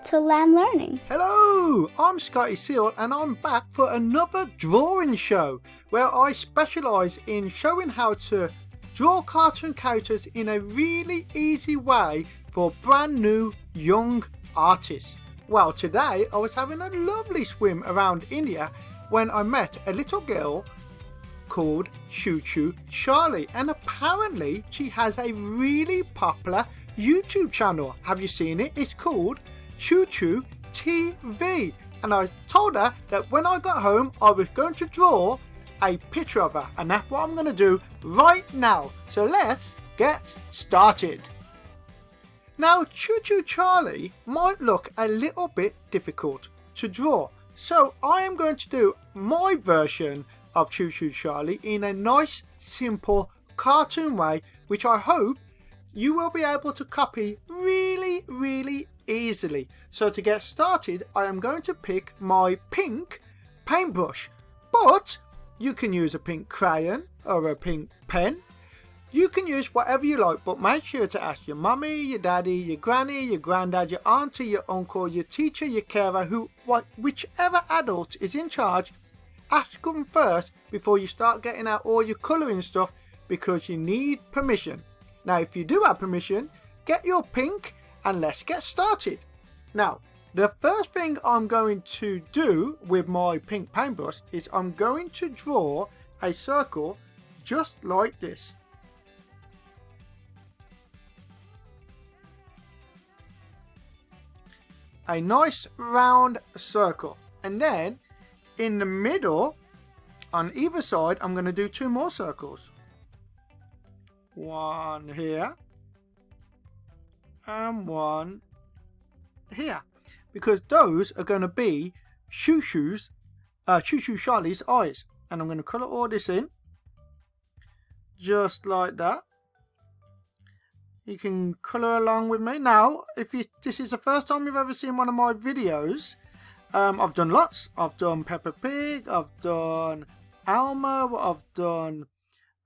Little Lamb Learning. Hello, I'm Scotty the Seal and I'm back for another drawing show where I specialise in showing how to draw cartoon characters in a really easy way for brand new young artists. Well, today I was having a lovely swim around India when I met a little girl called Chu Chu Charlie, and apparently she has a really popular YouTube channel. Have you seen it? It's called ChuChu TV, and I told her that when I got home I was going to draw a picture of her, and that's what I'm going to do right now. So let's get started. Now, Chu Chu Charlie might look a little bit difficult to draw, so I am going to do my version of Chu Chu Charlie in a nice, simple, cartoon way, which I hope you will be able to copy really easily. So to get started, I am going to pick my pink paintbrush, but you can use a pink crayon or a pink pen. You can use whatever you like, but make sure to ask your mummy, your daddy, your granny, your granddad, your auntie, your uncle, your teacher, your carer, whichever adult is in charge. Ask them first before you start getting out all your colouring stuff, because you need permission. Now, if you do have permission, get your pink and let's get started. Now, the first thing I'm going to do with my pink paintbrush is I'm going to draw a circle just like this. A nice round circle, and then in the middle on either side I'm going to do two more circles. One here and one here, because those are going to be Chu Chu Charlie's eyes, and I'm going to colour all this in just like that. You can colour along with me. Now, if this is the first time you've ever seen one of my videos, I've done lots. I've done Peppa Pig, I've done Elmo, I've done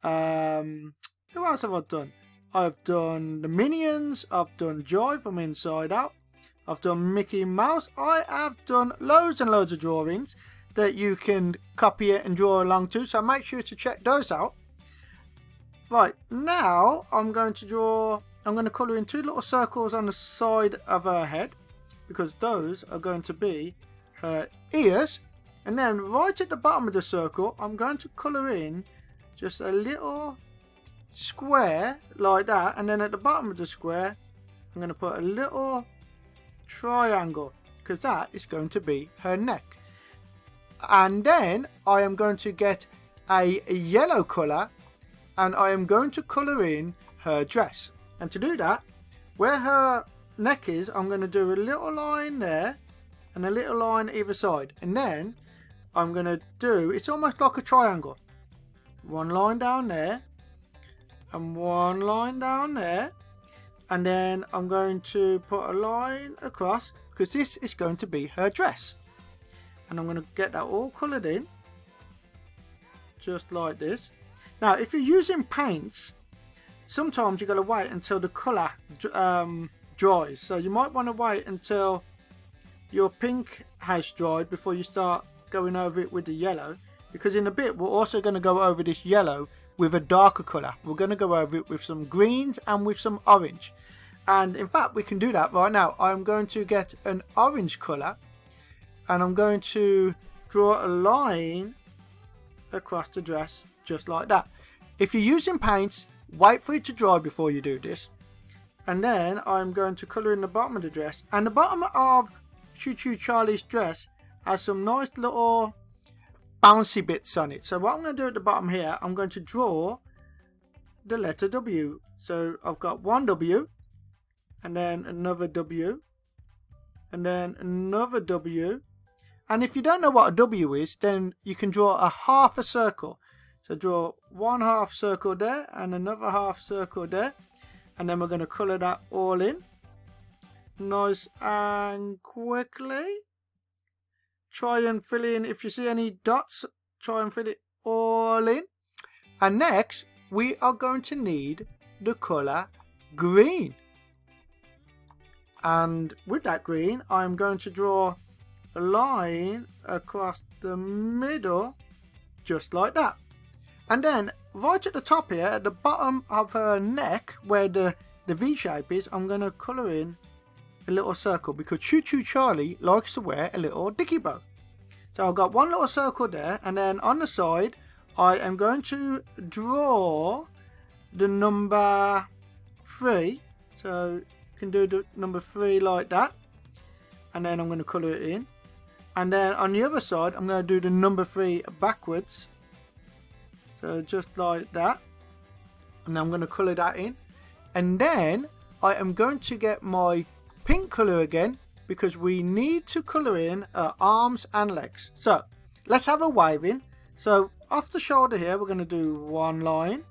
who else have I done? I've done the Minions, I've done Joy from Inside Out, I've done Mickey Mouse. I have done loads and loads of drawings that you can copy it and draw along to, so make sure to check those out. Right, now I'm going to colour in two little circles on the side of her head, because those are going to be her ears. And then right at the bottom of the circle I'm going to colour in just a little square like that, and then at the bottom of the square I'm going to put a little triangle, because that is going to be her neck. And then I am going to get a yellow colour and I am going to colour in her dress. And to do that, where her neck is, I'm going to do a little line there and a little line either side, and then I'm going to do, it's almost like a triangle, one line down there and one line down there, and then I'm going to put a line across, because this is going to be her dress. And I'm going to get that all coloured in just like this. Now, if you're using paints, sometimes you've got to wait until the colour dries, so you might want to wait until your pink has dried before you start going over it with the yellow, because in a bit we're also going to go over this yellow with a darker colour. We're going to go over it with some greens and with some orange, and in fact we can do that right now. I'm going to get an orange colour and I'm going to draw a line across the dress just like that. If you're using paints, wait for it to dry before you do this. And then I'm going to colour in the bottom of the dress, and the bottom of Chu Chu Charlie's dress has some nice little bouncy bits on it. So what I'm going to do at the bottom here, I'm going to draw the letter W. So I've got one W, and then another W, and then another W. And if you don't know what a W is, then you can draw a half a circle. So draw one half circle there and another half circle there, and then we're going to colour that all in nice and quickly. Try and fill in, if you see any dots, try and fill it all in. And next we are going to need the colour green. And with that green, I'm going to draw a line across the middle, just like that. And then right at the top here, at the bottom of her neck, where the V shape is, I'm going to colour in a little circle, because Chu Chu Charlie likes to wear a little dicky bow. So I've got one little circle there, and then on the side, I am going to draw the number 3. So you can do the number 3 like that, and then I'm going to colour it in. And then on the other side, I'm going to do the number 3 backwards, so just like that, and I'm going to colour that in. And then I am going to get my pink colour again, because we need to colour in her arms and legs. So let's have a waving. So off the shoulder here, we're going to do one line,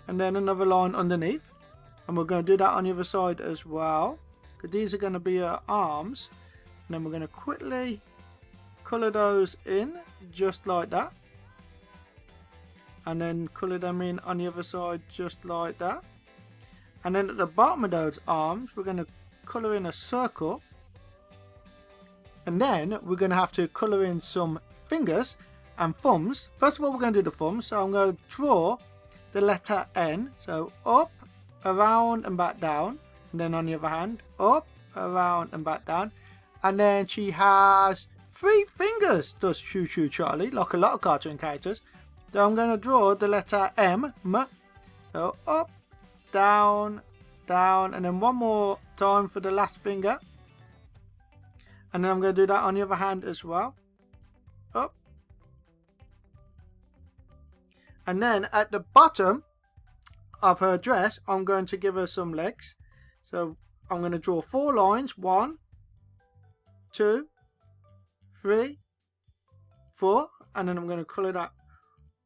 and then another line underneath, and we're going to do that on the other side as well, because these are going to be her arms. And then we're going to quickly colour those in, just like that, and then colour them in on the other side, just like that. And then at the bottom of those arms, we're going to colour in a circle, and then we're going to have to colour in some fingers and thumbs. First of all, we're going to do the thumbs, so I'm going to draw the letter N, so up, around and back down, and then on the other hand, up, around and back down. And then she has 3 fingers, does Chu Chu Charlie, like a lot of cartoon characters. So I'm going to draw the letter M, so up, down, down, and then one more time for the last finger. And then I'm going to do that on the other hand as well, up. And then at the bottom of her dress, I'm going to give her some legs. So I'm going to draw 4 lines, 1, 2, 3, 4, and then I'm going to colour that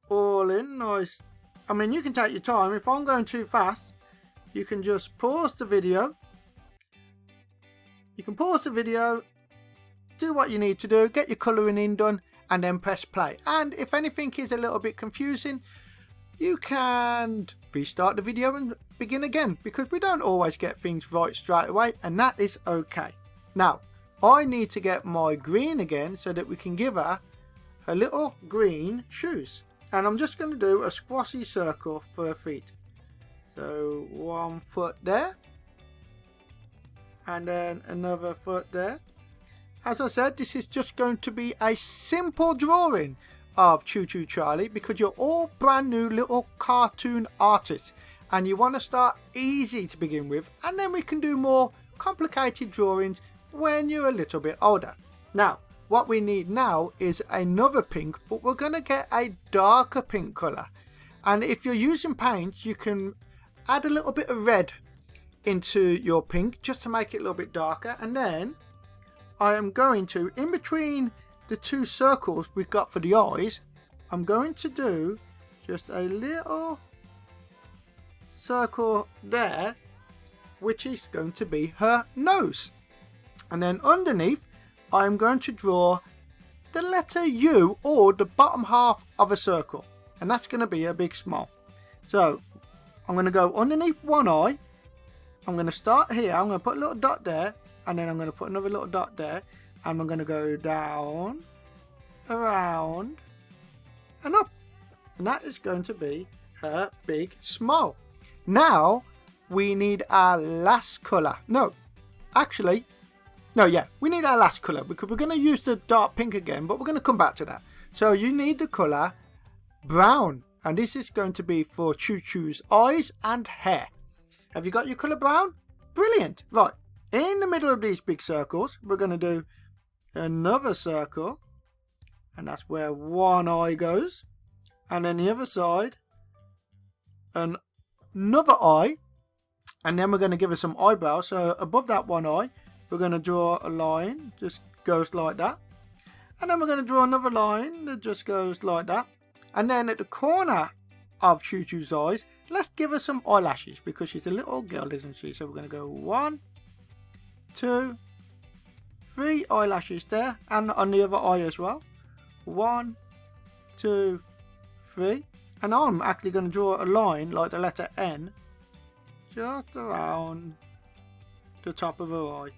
all in nice. I mean, you can take your time. If I'm going too fast, you can just pause the video. You can pause the video, do what you need to do, get your colouring in done, and then press play. And if anything is a little bit confusing, you can restart the video and begin again, because we don't always get things right straight away, and that is okay. Now, I need to get my green again so that we can give her little green shoes. And I'm just going to do a squashy circle for her feet. So 1 foot there, and then another foot there. As I said, this is just going to be a simple drawing of Chu Chu Charlie, because you're all brand new little cartoon artists and you want to start easy to begin with, and then we can do more complicated drawings when you're a little bit older. Now, what we need now is another pink, but we're going to get a darker pink colour. And if you're using paints, you can add a little bit of red into your pink just to make it a little bit darker. And then I am going to, in between the 2 circles we've got for the eyes, I'm going to do just a little circle there, which is going to be her nose. And then underneath, I'm going to draw the letter U, or the bottom half of a circle, and that's going to be a big smile. So I'm going to go underneath one eye. I'm going to start here. I'm going to put a little dot there, and then I'm going to put another little dot there, and I'm going to go down, around, and up. And that is going to be her big smile. Now we need our last colour. We need our last colour, because we're going to use the dark pink again, but we're going to come back to that. So you need the colour brown, and this is going to be for Chu Chu's eyes and hair. Have you got your colour brown? Brilliant. Right, in the middle of these big circles, we're going to do another circle, and that's where one eye goes, and then the other side, another eye, and then we're going to give her some eyebrows. So above that one eye, we're going to draw a line, just goes like that. And then we're going to draw another line that just goes like that. And then at the corner of Chu Chu's eyes, let's give her some eyelashes, because she's a little girl, isn't she? So we're going to go 1, 2, 3 eyelashes there, and on the other eye as well. 1, 2, 3. And I'm actually going to draw a line like the letter N, just around the top of her eye.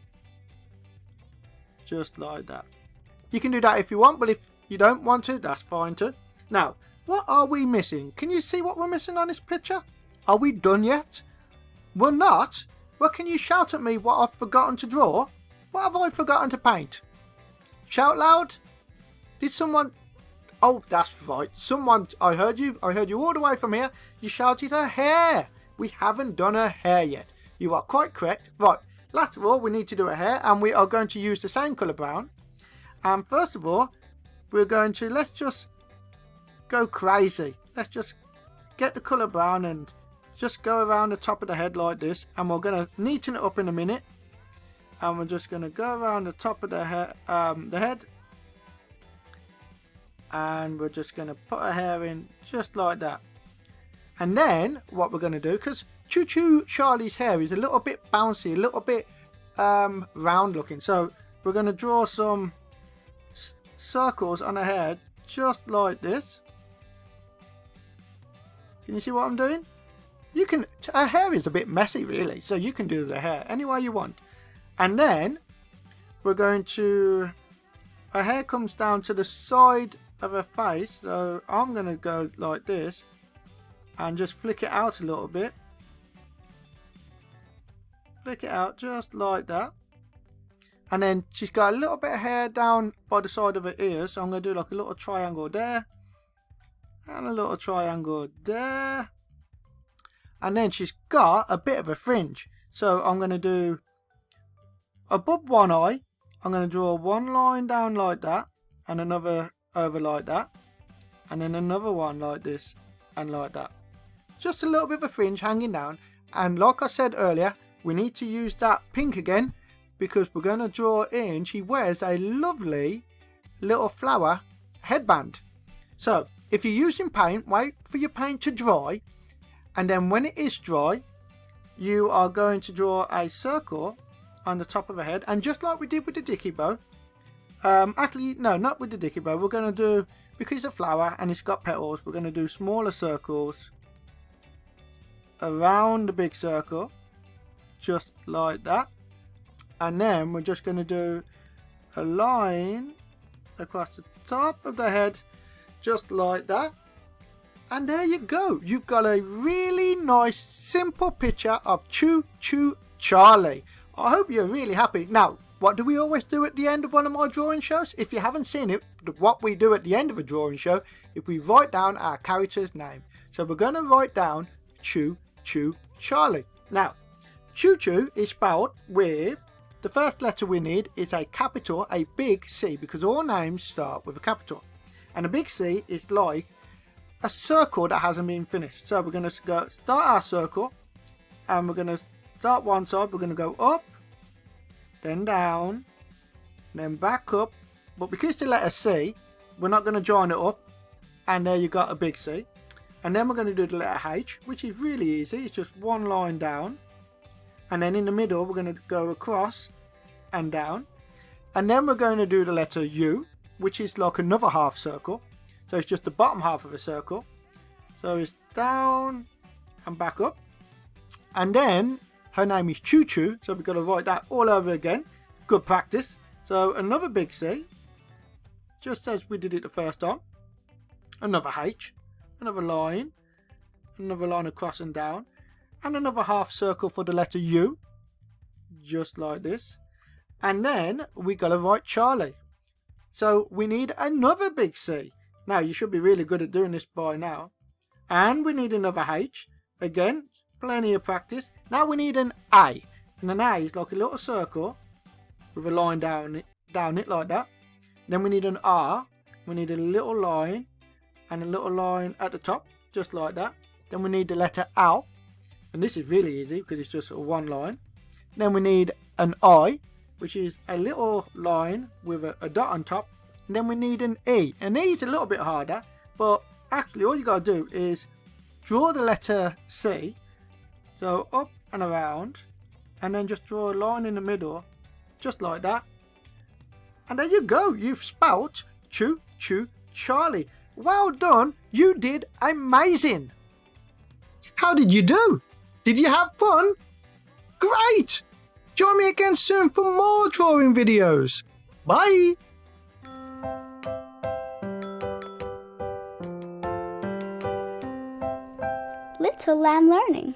Just like that. You can do that if you want, but if you don't want to, that's fine too. Now, what are we missing? Can you see what we're missing on this picture? Are we done yet? We're not. Well, can you shout at me what I've forgotten to draw? What have I forgotten to paint? Shout loud. Did someone... Oh, that's right. Someone... I heard you all the way from here. You shouted her hair. We haven't done her hair yet. You are quite correct. Right. Last of all, we need to do her hair, and we are going to use the same colour brown. And first of all, we're going to... Let's just go crazy. Let's just get the colour brown and just go around the top of the head like this. And we're going to neaten it up in a minute. And we're just going to go around the top of the head. And we're just going to put her hair in just like that. And then what we're going to do, because Chu Chu Charlie's hair is a little bit bouncy, a little bit round looking. So we're going to draw some circles on her head just like this. Can you see what I'm doing? You can... Her hair is a bit messy really, so you can do the hair any way you want. And then we're going to... Her hair comes down to the side of her face, so I'm going to go like this and just flick it out a little bit. Flick it out just like that. And then she's got a little bit of hair down by the side of her ears, so I'm going to do like a little triangle there and a little triangle there. And then she's got a bit of a fringe, so I'm going to do above one eye, I'm going to draw one line down like that and another over like that, and then another one like this and like that. Just a little bit of a fringe hanging down. And like I said earlier, we need to use that pink again because we're going to draw in, she wears a lovely little flower headband. So if you're using paint, wait for your paint to dry, and then when it is dry, you are going to draw a circle on the top of her head. And just like we did with the dicky bow, actually no, not with the dicky bow, we're going to do, because it's a flower and it's got petals, we're going to do smaller circles around the big circle just like that. And then we're just going to do a line across the top of the head just like that. And there you go. You've got a really nice simple picture of Chu Chu Charlie. I hope you're really happy. Now, what do we always do at the end of one of my drawing shows? If you haven't seen it, what we do at the end of a drawing show is we write down our character's name. So we're going to write down Chu Chu Charlie. Now, Chu Chu is spelled with, the first letter we need is a capital, a big C, because all names start with a capital. And a big C is like a circle that hasn't been finished. So we're going to go start our circle, and we're going to start one side. We're going to go up, then down, then back up. But because it's the letter C, we're not going to join it up. And there you got a big C. And then we're going to do the letter H, which is really easy. It's just one line down. And then in the middle, we're going to go across and down. And then we're going to do the letter U, which is like another half circle. So it's just the bottom half of a circle. So it's down and back up. And then her name is Chu Chu, so we've got to write that all over again. Good practice. So another big C, just as we did it the first time. Another H, another line across and down, and another half circle for the letter U, just like this. And then we got to write Charlie. So we need another big C. Now you should be really good at doing this by now. And we need another H. Again, plenty of practice. Now we need an A. And an A is like a little circle with a line down it like that. Then we need an R. We need a little line and a little line at the top, just like that. Then we need the letter L. And this is really easy because it's just one line. Then we need an I, which is a little line with a dot on top. And then we need an E. An E is a little bit harder, but actually all you got to do is draw the letter C. So up and around, and then just draw a line in the middle, just like that. And there you go. You've spelt Chu Chu Charlie. Well done. You did amazing. How did you do? Did you have fun? Great. Join me again soon for more drawing videos. Bye! Little Lamb Learning.